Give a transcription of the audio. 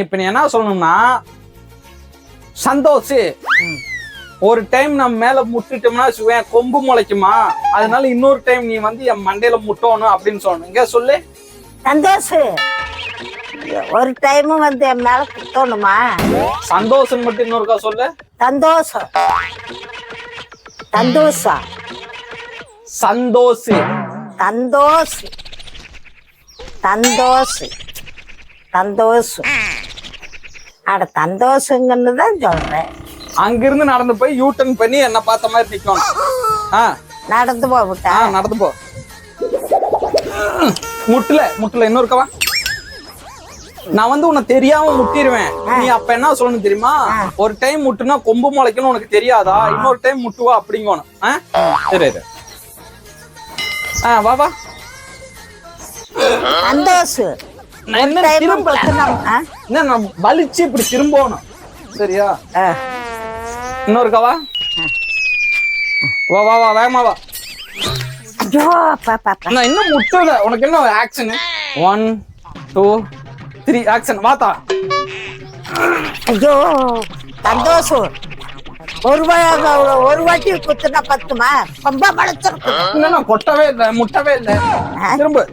இப்ப நீ என்ன சொல்லணும்னா சந்தோஷ் ஒரு டைம் நம்ம மேல முட்டிட்டோம்னா கொம்பு முளைக்குமா, அதனால இன்னொரு டைம் நீ வந்து என் மண்டையில முட்டணும் அப்படின்னு சொல்லணும். இங்க சொல்லு. சந்தோஷ் ஒரு டைம் வந்து என் மேல குத்தணுமா? சந்தோஷம் மட்டும் இன்னொருக்கா சொல்லு. சந்தோஷம் சந்தோஷா சந்தோஷ் சந்தோஷ் சந்தோஷ் சந்தோஷ் அட சந்தோஷங்கன்னு தான் சொல்றேன். அங்கிருந்து நடந்து போய் யூ டர்ன் பண்ணி என்ன பார்த்த மாதிரி நிக்கணும். நடந்து போவிட்டா நடந்து போ. முட்டல இன்னொருக்கவா. நான் வந்து உனக்கு தெரியாம முட்டிடுவேன். நீ அப்ப என்ன சொல்லணும் தெரியுமா? ஒரு டைம் முட்டுனா கொம்பு முளைக்கணும் உனக்கு தெரியாதா, இன்னொரு டைம் முட்டுவா அப்படிங்கணும். சரி வா வா. சந்தோஷ் நான் வலிச்சு இப்படி திரும்பணும். சரியா? இன்னொருக்கவா. வா வா வா வேகமா வா. நான் இன்னும் முட்டல. உனக்கு என்ன ஆக்ஷன்? 1 2 3 ஆக்ஷன். வாத்தா. ஐயோ சந்தோஷ் ஒரு வாட்டி குத்துனா பத்துமா? ரொம்ப மலைச்சிருக்கு. கொட்டவே இல்லை, முட்டவே இல்லை. திரும்ப